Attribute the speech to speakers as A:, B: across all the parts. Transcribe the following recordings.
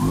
A: Hey,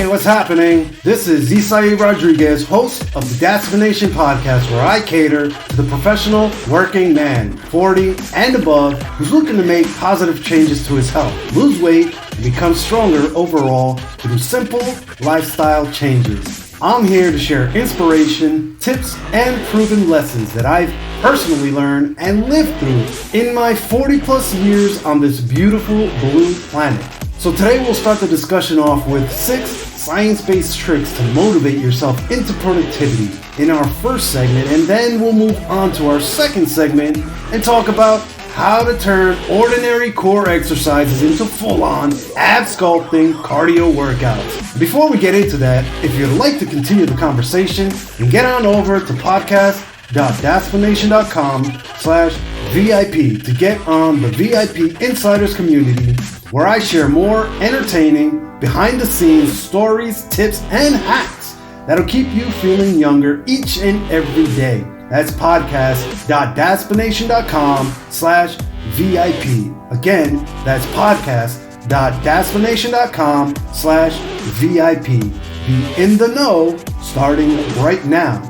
A: what's happening? This is Isai Rodriguez, host of the Dasvination podcast, where I cater to the professional working man, 40 and above, who's looking to make positive changes to his health, lose weight, and become stronger overall through simple lifestyle changes. I'm here to share inspiration, tips, and proven lessons that I've personally learned and lived through in my 40 plus years on this beautiful blue planet. So today we'll start the discussion off with 6 science-based tricks to motivate yourself into productivity in our first segment, and then we'll move on to our second segment and talk about how to turn ordinary core exercises into full-on ab-sculpting cardio workouts. Before we get into that, if you'd like to continue the conversation, then get on over to podcast.dasvination.com/VIP to get on the VIP Insiders community, where I share more entertaining, behind-the-scenes stories, tips, and hacks that'll keep you feeling younger each and every day. That's podcast.dasvination.com/VIP. Again, that's podcast.dasvination.com/VIP. Be in the know starting right now.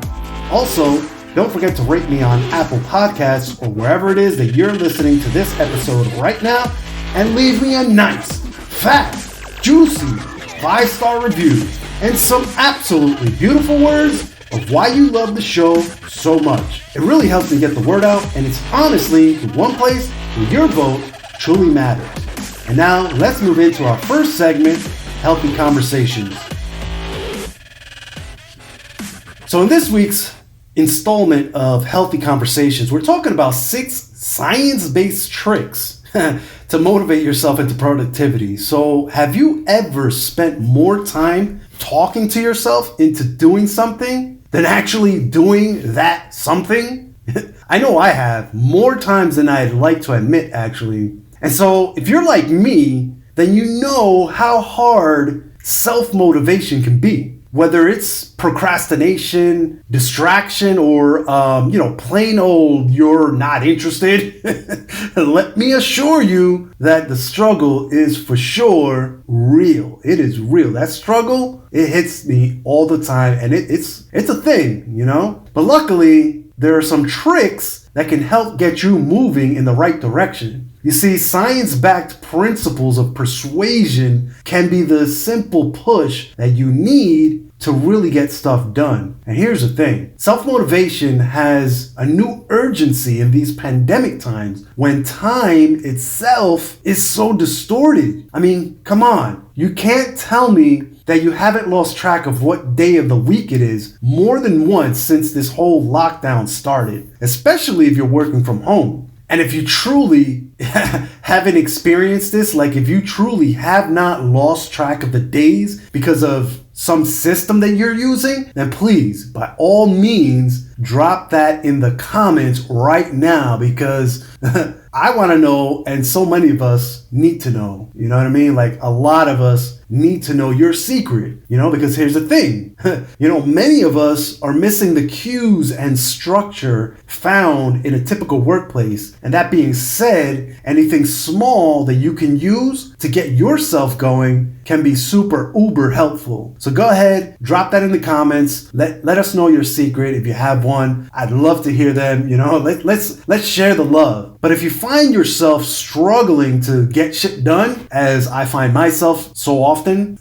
A: Also, don't forget to rate me on Apple Podcasts or wherever it is that you're listening to this episode right now, and leave me a nice, fat, juicy 5-star review and some absolutely beautiful words of why you love the show so much. It really helps me get the word out, and it's honestly the one place where your vote truly matters. And now let's move into our first segment, Healthy Conversations. So in this week's installment of Healthy Conversations, we're talking about 6 science-based tricks to motivate yourself into productivity. So have you ever spent more time talking to yourself into doing something than actually doing that something? I know I have, more times than I'd like to admit, actually. And so if you're like me, then you know how hard self-motivation can be. Whether it's procrastination, distraction, or, plain old you're not interested, let me assure you that the struggle is for sure real. It is real. That struggle, it hits me all the time, and it's a thing, you know? But luckily, there are some tricks that can help get you moving in the right direction. You see, science-backed principles of persuasion can be the simple push that you need to really get stuff done. And here's the thing. Self-motivation has a new urgency in these pandemic times when time itself is so distorted. I mean, come on. You can't tell me that you haven't lost track of what day of the week it is more than once since this whole lockdown started, especially if you're working from home. And if you truly haven't experienced this, like if you truly have not lost track of the days because of some system that you're using, then please, by all means, drop that in the comments right now, because I want to know, and so many of us need to know. You know what I mean? Like, a lot of us need to know your secret, because here's the thing. Many of us are missing the cues and structure found in a typical workplace. And that being said, anything small that you can use to get yourself going can be super uber helpful. So go ahead, drop that in the comments. Let us know your secret if you have one. I'd love to hear them. Let's share the love. But if you find yourself struggling to get shit done, as I find myself so often,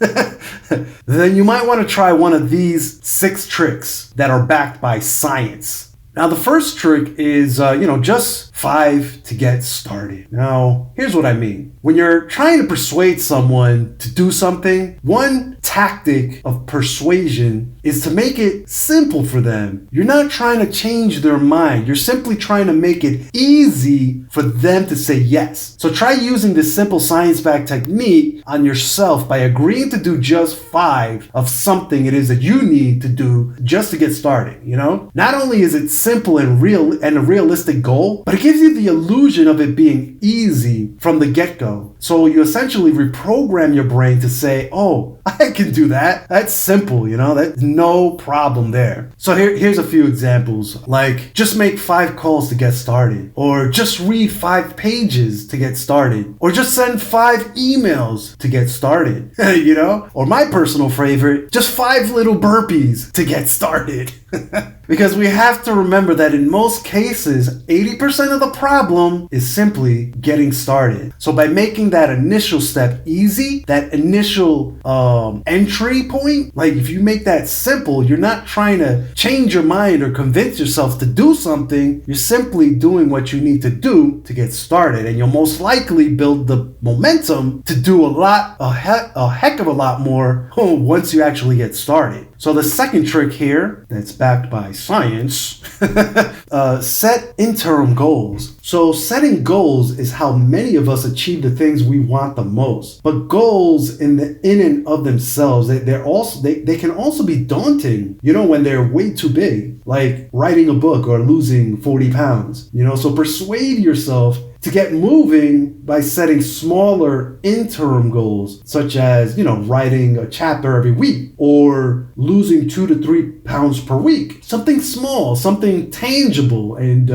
A: then you might want to try one of these 6 tricks that are backed by science. Now, the first trick is, just 5 to get started. Now, here's what I mean. When you're trying to persuade someone to do something, one tactic of persuasion is to make it simple for them. You're not trying to change their mind. You're simply trying to make it easy for them to say yes. So try using this simple science-backed technique on yourself by agreeing to do just 5 of something it is that you need to do just to get started, Not only is it simple and a realistic goal, but it gives you the illusion of it being easy from the get-go. well. So you essentially reprogram your brain to say, oh, I can do that. That's simple, that's no problem there. So here's a few examples, like just make 5 calls to get started, or just read 5 pages to get started, or just send 5 emails to get started, or my personal favorite, just 5 little burpees to get started. Because we have to remember that in most cases, 80% of the problem is simply getting started. So by making that initial step easy, that initial entry point, like if you make that simple, you're not trying to change your mind or convince yourself to do something. You're simply doing what you need to do to get started. And you'll most likely build the momentum to do a heck of a lot more once you actually get started. So the second trick here, that's backed by science, set interim goals. So setting goals is how many of us achieve the things we want the most. But goals in and of themselves, they can also be daunting, when they're way too big, like writing a book or losing 40 pounds, so persuade yourself to get moving by setting smaller interim goals, such as, writing a chapter every week or losing 2 to 3 pounds per week. Something small, something tangible and,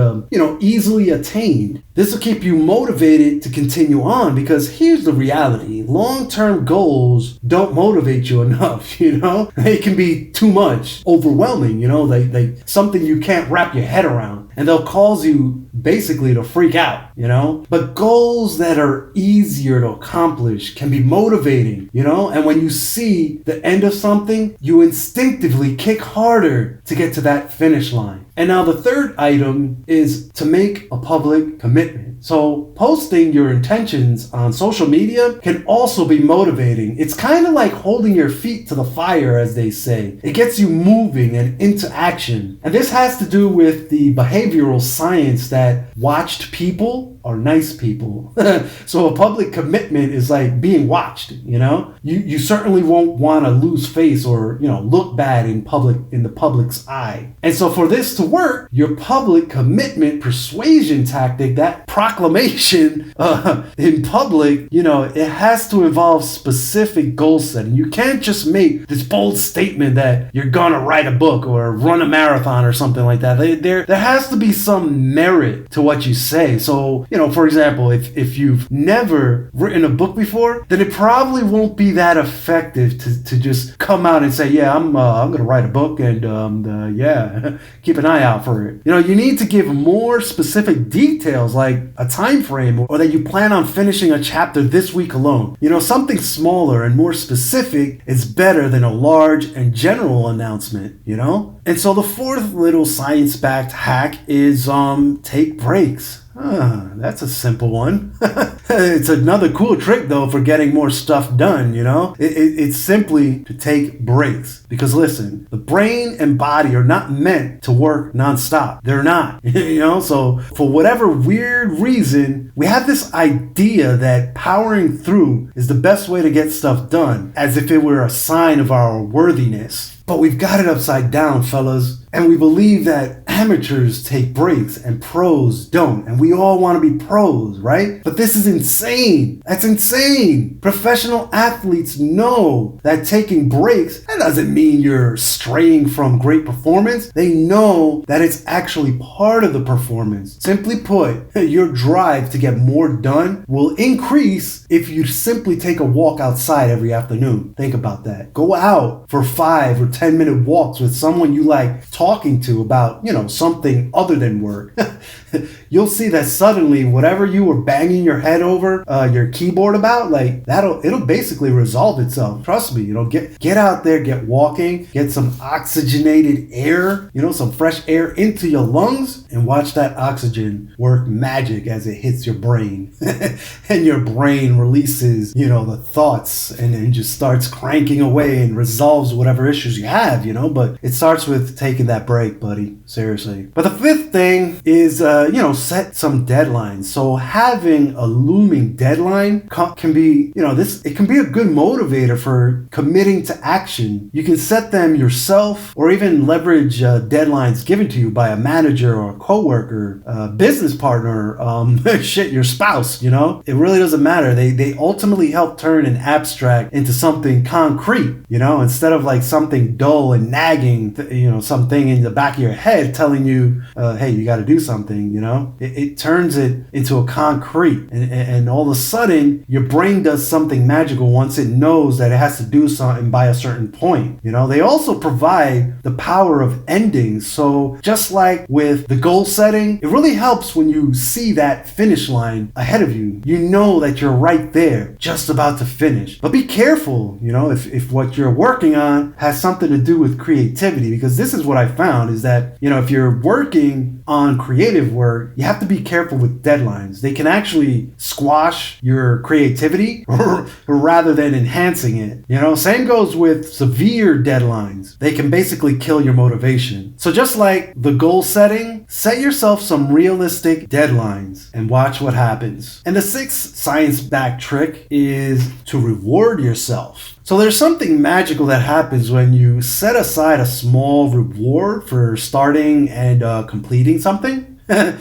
A: easily attained. This will keep you motivated to continue on, because here's the reality. Long-term goals don't motivate you enough, They can be too much, overwhelming, like something you can't wrap your head around. And they'll cause you basically to freak out, But goals that are easier to accomplish can be motivating, And when you see the end of something, you instinctively kick harder to get to that finish line. And now the third item is to make a public commitment. So posting your intentions on social media can also be motivating. It's kind of like holding your feet to the fire, as they say. It gets you moving and into action. And this has to do with the behavioral science that watched people are nice people. So a public commitment is like being watched, You certainly won't want to lose face or, look bad in the public's eye. And so for this to work, your public commitment persuasion tactic, that proclamation in public, it has to involve specific goal setting. You can't just make this bold statement that you're gonna write a book or run a marathon or something like that. There has to be some merit to what you say. So, for example, if you've never written a book before, then it probably won't be that effective to just come out and say, yeah, I'm gonna write a book and keep an eye out for it. You need to give more specific details, like a time frame, or that you plan on finishing a chapter this week alone. Something smaller and more specific is better than a large and general announcement, And so the fourth little science-backed hack is take breaks. That's a simple one. It's another cool trick, though, for getting more stuff done, It's simply to take breaks. Because listen, the brain and body are not meant to work nonstop. They're not, So for whatever weird reason, we have this idea that powering through is the best way to get stuff done, as if it were a sign of our worthiness. But we've got it upside down, fellas. And we believe that amateurs take breaks and pros don't. And we all want to be pros, right? But this is insane. That's insane. Professional athletes know that taking breaks, that doesn't mean you're straying from great performance. They know that it's actually part of the performance. Simply put, your drive to get more done will increase if you simply take a walk outside every afternoon. Think about that. Go out for 5 or 10-minute walks with someone you like talking to about, something other than work. You'll see that suddenly whatever you were banging your head over your keyboard about, like it'll basically resolve itself. Trust me, get out there, get walking, get some oxygenated air, some fresh air into your lungs, and watch that oxygen work magic as it hits your brain. And your brain releases, the thoughts and just starts cranking away and resolves whatever issues you have, but it starts with taking that break, buddy. Seriously. But the fifth thing is, set some deadlines. So having a looming deadline can be, it can be a good motivator for committing to action. You can set them yourself or even leverage deadlines given to you by a manager or a coworker, business partner, your spouse, It really doesn't matter. They ultimately help turn an abstract into something concrete, instead of like something dull and nagging, something in the back of your head telling you, hey, you got to do something, it turns it into a concrete, and all of a sudden your brain does something magical once it knows that it has to do something by a certain point. They also provide the power of endings. So just like with the goal setting, it really helps when you see that finish line ahead of you. You know that you're right there, just about to finish. But be careful, if what you're working on has something to do with creativity, because this is what I found is that, if you're working on creative work, you have to be careful with deadlines. They can actually squash your creativity rather than enhancing it. Same goes with severe deadlines. They can basically kill your motivation. So just like the goal setting, set yourself some realistic deadlines and watch what happens. And the sixth science-backed trick is to reward yourself. So there's something magical that happens when you set aside a small reward for starting and completing something. And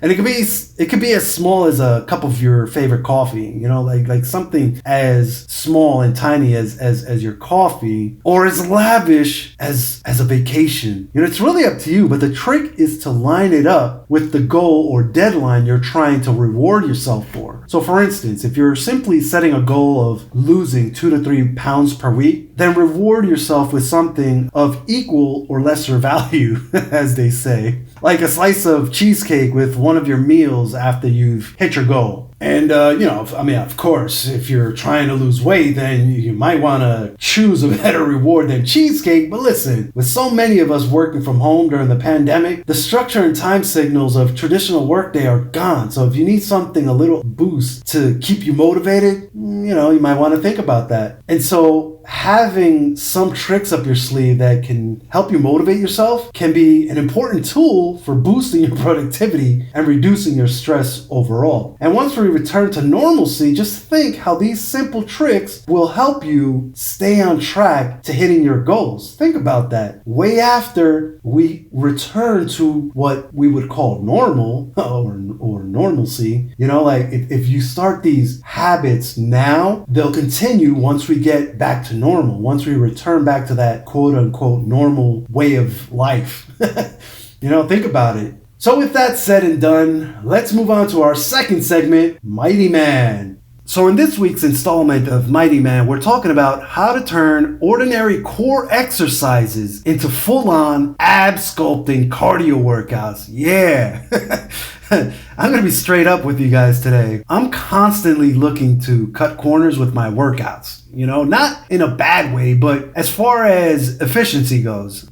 A: it could be as small as a cup of your favorite coffee, like something as small and tiny as your coffee, or as lavish as a vacation. It's really up to you, but the trick is to line it up with the goal or deadline you're trying to reward yourself for. So for instance, if you're simply setting a goal of losing 2 to 3 pounds per week, then reward yourself with something of equal or lesser value, as they say, like a slice of cheesecake with one of your meals after you've hit your goal. And, of course, if you're trying to lose weight, then you might want to choose a better reward than cheesecake. But listen, with so many of us working from home during the pandemic, the structure and time signals of traditional workday are gone. So if you need something, a little boost to keep you motivated, you might want to think about that. And so having some tricks up your sleeve that can help you motivate yourself can be an important tool for boosting your productivity and reducing your stress overall. And once we return to normalcy, just think how these simple tricks will help you stay on track to hitting your goals. Think about that. Way after we return to what we would call normal or normalcy, like if you start these habits now, they'll continue once we get back to normal, once we return back to that quote unquote normal way of life. Think about it. So with that said and done, let's move on to our second segment, Mighty Man. So in this week's installment of Mighty Man, we're talking about how to turn ordinary core exercises into full-on ab-sculpting cardio workouts. Yeah. I'm going to be straight up with you guys today. I'm constantly looking to cut corners with my workouts, not in a bad way, but as far as efficiency goes,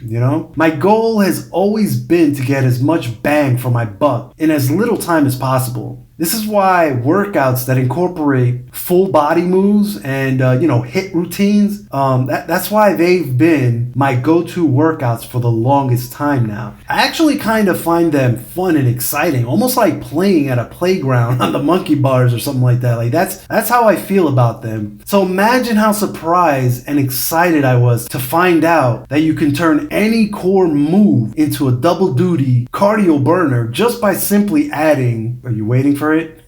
A: my goal has always been to get as much bang for my buck in as little time as possible. This is why workouts that incorporate full body moves and, HIIT routines, that's why they've been my go-to workouts for the longest time now. I actually kind of find them fun and exciting, almost like playing at a playground on the monkey bars or something like that. Like that's how I feel about them. So imagine how surprised and excited I was to find out that you can turn any core move into a double duty cardio burner just by simply adding, are you waiting for it?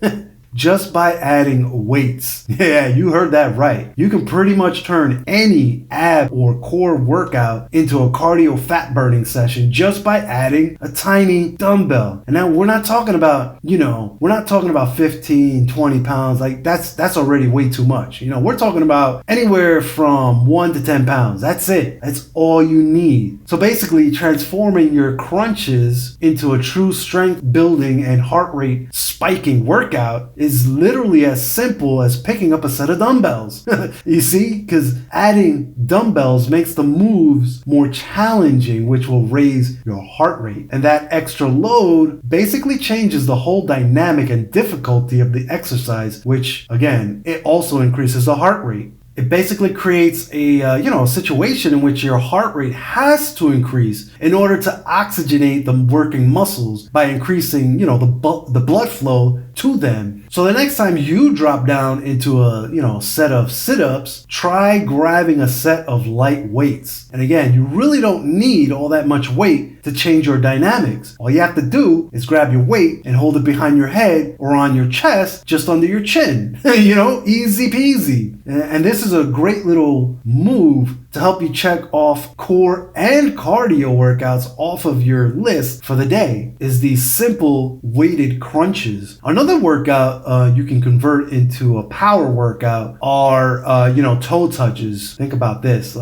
A: Just by adding weights. Yeah, you heard that right. You can pretty much turn any ab or core workout into a cardio fat burning session just by adding a tiny dumbbell. And now we're not talking about, we're not talking about 15, 20 pounds. Like that's already way too much. We're talking about anywhere from 1 to 10 pounds. That's it. That's all you need. So basically transforming your crunches into a true strength building and heart rate spiking workout is literally as simple as picking up a set of dumbbells. You see, because adding dumbbells makes the moves more challenging, which will raise your heart rate. And that extra load basically changes the whole dynamic and difficulty of the exercise, which again, it also increases the heart rate. It basically creates a situation in which your heart rate has to increase in order to oxygenate the working muscles by increasing, the blood flow to them. So the next time you drop down into a set of sit-ups, try grabbing a set of light weights. And again, you really don't need all that much weight to change your dynamics. All you have to do is grab your weight and hold it behind your head or on your chest, just under your chin. Easy peasy. And this is a great little move to help you check off core and cardio workouts off of your list for the day, is these simple weighted crunches. Another workout you can convert into a power workout are toe touches. Think about this.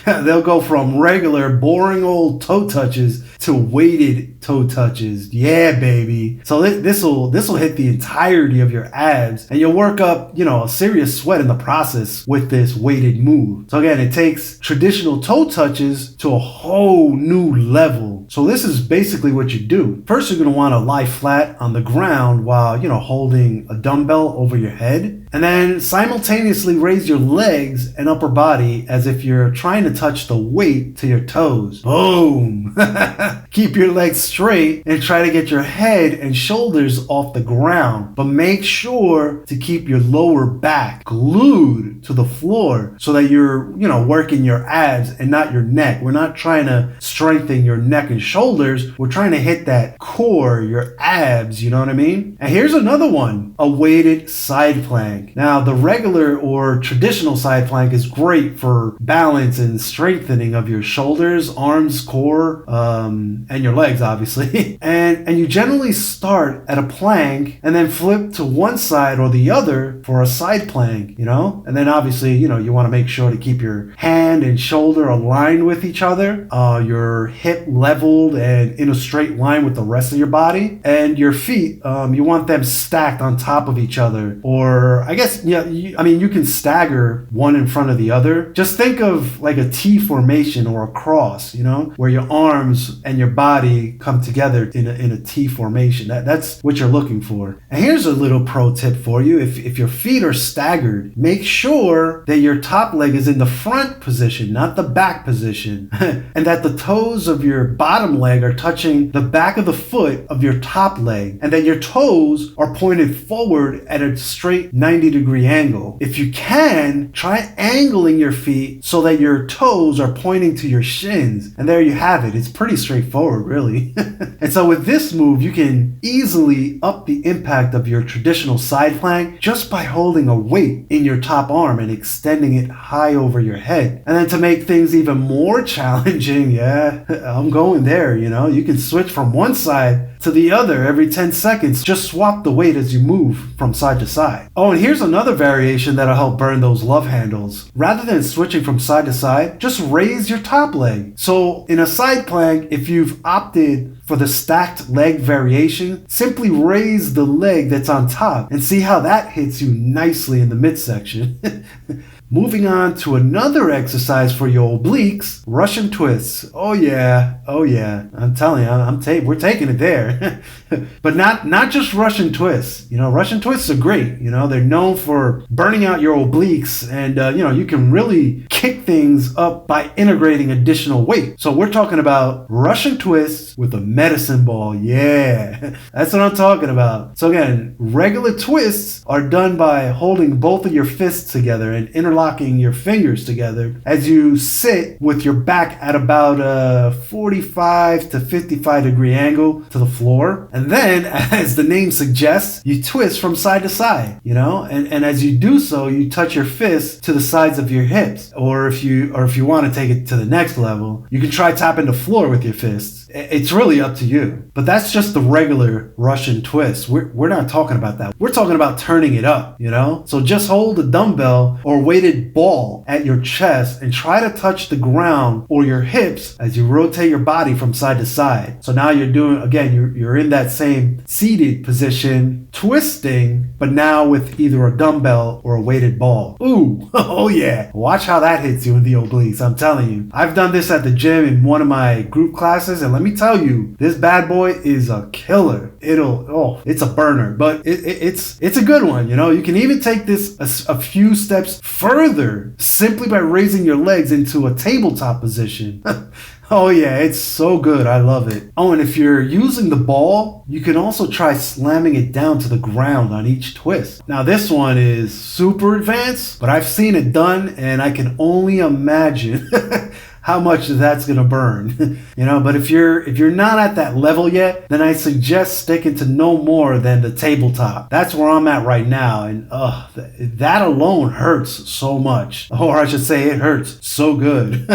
A: They'll go from regular boring old toe touches to weighted toe touches. Yeah, baby. So this will hit the entirety of your abs, and you'll work up a serious sweat in the process with this weighted move. So again, it takes traditional toe touches to a whole new level. So this is basically what you do. First, you're going to want to lie flat on the ground while holding a dumbbell over your head, and then simultaneously raise your legs and upper body as if you're trying to touch the weight to your toes. Boom. Keep your legs straight and try to get your head and shoulders off the ground, but make sure to keep your lower back glued to the floor so that you're working your abs and not your neck. We're not trying to strengthen your neck and shoulders. We're trying to hit that core, your abs, you know what I mean? And here's another one, a weighted side plank. Now, the regular or traditional side plank is great for balance and strengthening of your shoulders, arms, core, and your legs, obviously. and you generally start at a plank and then flip to one side or the other for a side plank, and then obviously, you want to make sure to keep your hand and shoulder aligned with each other, your hip leveled and in a straight line with the rest of your body, and your feet, you want them stacked on top of each other, or I guess, you can stagger one in front of the other. Just think of like a T formation or a cross, where your arms and your body come together in a T formation. That's what you're looking for. And here's a little pro tip for you. If your feet are staggered, make sure that your top leg is in the front position, not the back position, and that the toes of your bottom leg are touching the back of the foot of your top leg, and that your toes are pointed forward at a straight 90-degree angle. If you can, try angling your feet so that your toes are pointing to your shins, and there you have it. It's pretty straightforward, really. And so with this move, you can easily up the impact of your traditional side plank just by holding a weight in your top arm and extending it high over your head. And then to make things even more challenging, yeah, I'm going there, you can switch from one side to the other every 10 seconds. Just swap the weight as you move from side to side. Oh, and here's another variation that'll help burn those love handles. Rather than switching from side to side, just raise your top leg. So in a side plank, if you've opted for the stacked leg variation, simply raise the leg that's on top and see how that hits you nicely in the midsection. Moving on to another exercise for your obliques, Russian twists. Oh yeah. I'm telling you, we're taking it there. But not just Russian twists. Russian twists are great. They're known for burning out your obliques, and you can really kick things up by integrating additional weight. So we're talking about Russian twists with a medicine ball. Yeah, that's what I'm talking about. So again, regular twists are done by holding both of your fists together and interlocking your fingers together as you sit with your back at about a 45 to 55 degree angle to the floor. And then, as the name suggests, you twist from side to side, and as you do so, you touch your fists to the sides of your hips. Or if you want to take it to the next level, you can try tapping the floor with your fists. It's really up to you. But that's just the regular Russian twist. We're not talking about that. We're talking about turning it up, So just hold a dumbbell or weighted ball at your chest and try to touch the ground or your hips as you rotate your body from side to side. So now you're doing, again, you're in that same seated position, twisting, but now with either a dumbbell or a weighted ball. Ooh, oh yeah. Watch how that hits you in the obliques, I'm telling you. I've done this at the gym in one of my group classes, and let me tell you, this bad boy is a killer. It's a burner, but it's a good one. You can even take this a few steps further simply by raising your legs into a tabletop position. Oh yeah, it's so good. I love it. Oh, and if you're using the ball, you can also try slamming it down to the ground on each twist. Now this one is super advanced, but I've seen it done and I can only imagine how much that's gonna burn. But if you're not at that level yet, then I suggest sticking to no more than the tabletop. That's where I'm at right now, and that alone hurts so much. Or I should say it hurts so good.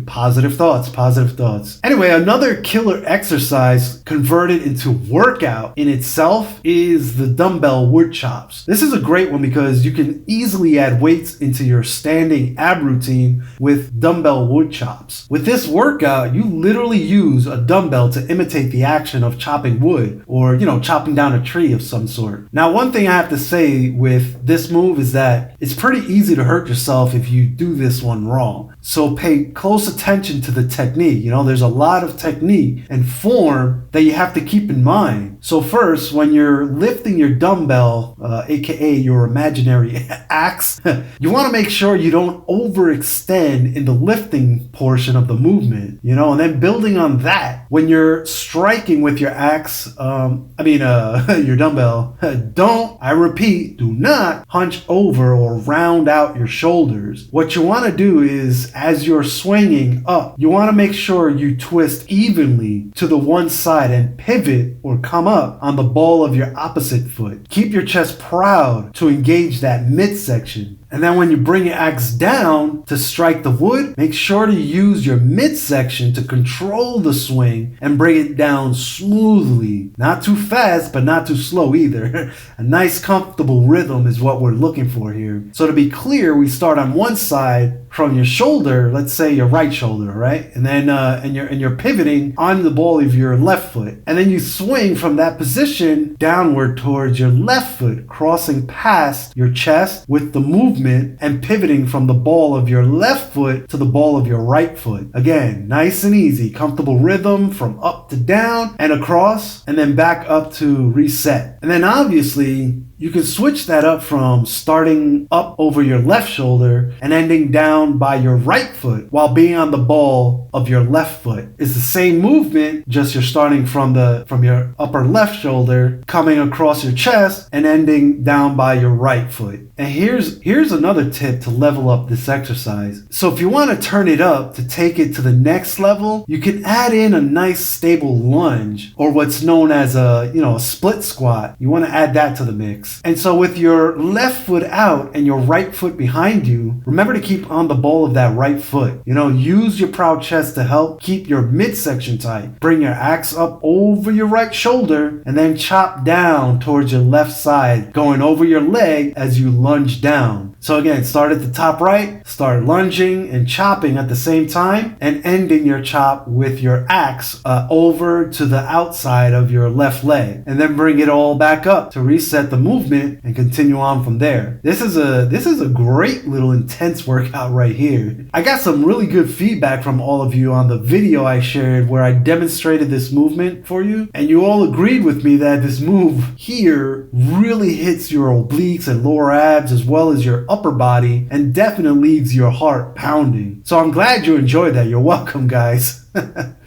A: Positive thoughts. Anyway, another killer exercise converted into workout in itself is the dumbbell wood chops. This is a great one because you can easily add weights into your standing ab routine with dumbbell wood chops. With this workout, you literally use a dumbbell to imitate the action of chopping wood or, chopping down a tree of some sort. Now, one thing I have to say with this move is that it's pretty easy to hurt yourself if you do this one wrong. So pay close attention to the technique. There's a lot of technique and form that you have to keep in mind. So first, when you're lifting your dumbbell, aka your imaginary axe, you want to make sure you don't overextend in the lifting portion of the movement, and then building on that, when you're striking with your axe, your dumbbell, do not hunch over or round out your shoulders. What you want to do is, as you're swinging up, you want to make sure you twist evenly to the one side and pivot or come up on the ball of your opposite foot. Keep your chest proud to engage that midsection. And then when you bring your axe down to strike the wood, make sure to use your midsection to control the swing and bring it down smoothly. Not too fast, but not too slow either. A nice comfortable rhythm is what we're looking for here. So to be clear, we start on one side from your shoulder, let's say your right shoulder, right? And then you're pivoting on the ball of your left foot. And then you swing from that position downward towards your left foot, crossing past your chest with the movement and pivoting from the ball of your left foot to the ball of your right foot. Again, nice and easy, comfortable rhythm from up to down and across, and then back up to reset. And then obviously, you can switch that up from starting up over your left shoulder and ending down by your right foot while being on the ball of your left foot. It's the same movement, just you're starting from your upper left shoulder, coming across your chest and ending down by your right foot. And here's another tip to level up this exercise. So if you want to turn it up to take it to the next level, you can add in a nice stable lunge, or what's known as a split squat. You want to add that to the mix. And so with your left foot out and your right foot behind you, remember to keep on the ball of that right foot. Use your proud chest to help keep your midsection tight. Bring your axe up over your right shoulder and then chop down towards your left side, going over your leg as you lunge down. So again, start at the top right, start lunging and chopping at the same time, and ending your chop with your axe over to the outside of your left leg, and then bring it all back up to reset the movement and continue on from there. This is a great little intense workout right here. I got some really good feedback from all of you on the video I shared where I demonstrated this movement for you, and you all agreed with me that this move here really hits your obliques and lower abs as well as your upper body, and definitely leaves your heart pounding. So I'm glad you enjoyed that. You're welcome, guys.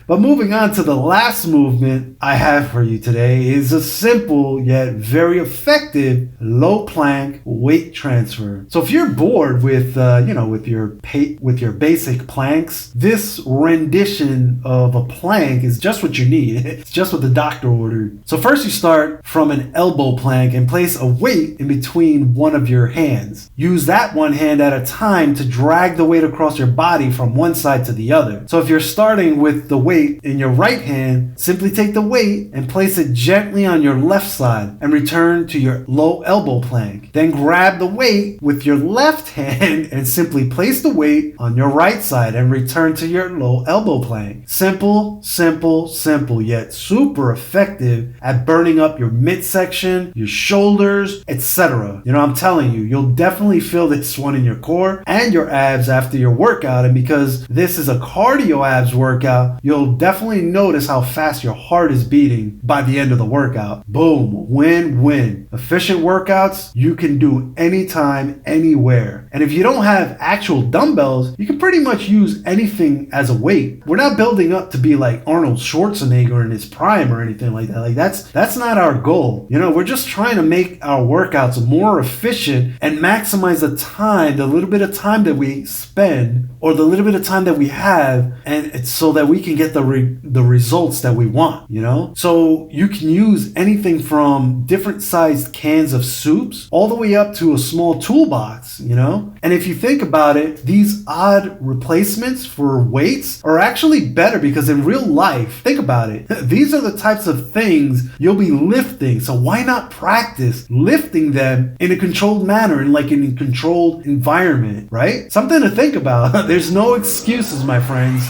A: But moving on to the last movement I have for you today is a simple yet very effective low plank weight transfer. So if you're bored with with your basic planks, this rendition of a plank is just what you need. It's just what the doctor ordered. So first you start from an elbow plank and place a weight in between one of your hands. Use that one hand at a time to drag the weight across your body from one side to the other. So if you're starting with the weight weight in your right hand, simply take the weight and place it gently on your left side and return to your low elbow plank. Then grab the weight with your left hand and simply place the weight on your right side and return to your low elbow plank. Simple, simple, simple, yet super effective at burning up your midsection, your shoulders, etc. I'm telling you, you'll definitely feel this one in your core and your abs after your workout. And because this is a cardio abs workout, you'll definitely notice how fast your heart is beating by the end of the workout. Boom, win-win. Efficient workouts you can do anytime, anywhere. And if you don't have actual dumbbells, you can pretty much use anything as a weight. We're not building up to be like Arnold Schwarzenegger in his prime or anything like that. Like that's not our goal. We're just trying to make our workouts more efficient and maximize the time, the little bit of time that we spend or the little bit of time that we have, and it's so that we can get the results that we want, So you can use anything from different sized cans of soups all the way up to a small toolbox, And if you think about it, these odd replacements for weights are actually better because in real life, think about it, these are the types of things you'll be lifting. So why not practice lifting them in a controlled manner, in a controlled environment, right? Something to think about. There's no excuses, my friends.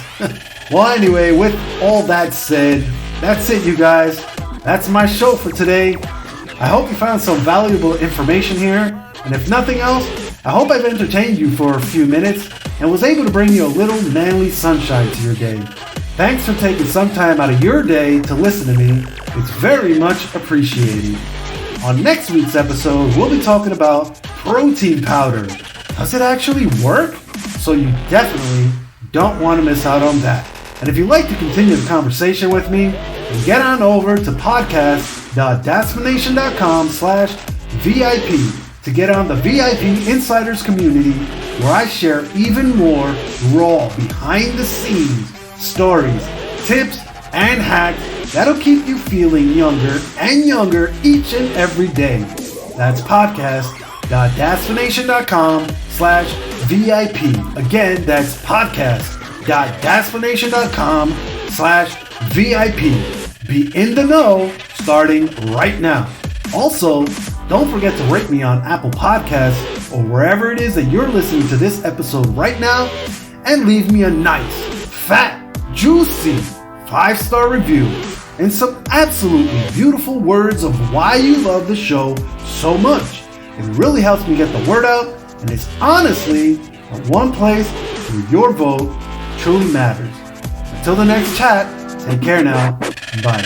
A: Well, anyway, with all that said, that's it, you guys. That's my show for today. I hope you found some valuable information here. And if nothing else, I hope I've entertained you for a few minutes and was able to bring you a little manly sunshine to your day. Thanks for taking some time out of your day to listen to me. It's very much appreciated. On next week's episode, we'll be talking about protein powder. Does it actually work? So you definitely don't want to miss out on that. And if you'd like to continue the conversation with me, then get on over to podcast.dasmanation.com/VIP to get on the VIP Insiders community where I share even more raw behind the scenes stories, tips, and hacks that'll keep you feeling younger and younger each and every day. That's podcast.dasmanation.com/VIP. Again, that's podcast.dasmanation.com/VIP. Be in the know starting right now. Also, don't forget to rate me on Apple Podcasts or wherever it is that you're listening to this episode right now and leave me a nice, fat, juicy 5-star review and some absolutely beautiful words of why you love the show so much. It really helps me get the word out, and it's honestly the one place where your vote truly matters. Until the next chat, take care now. Bye.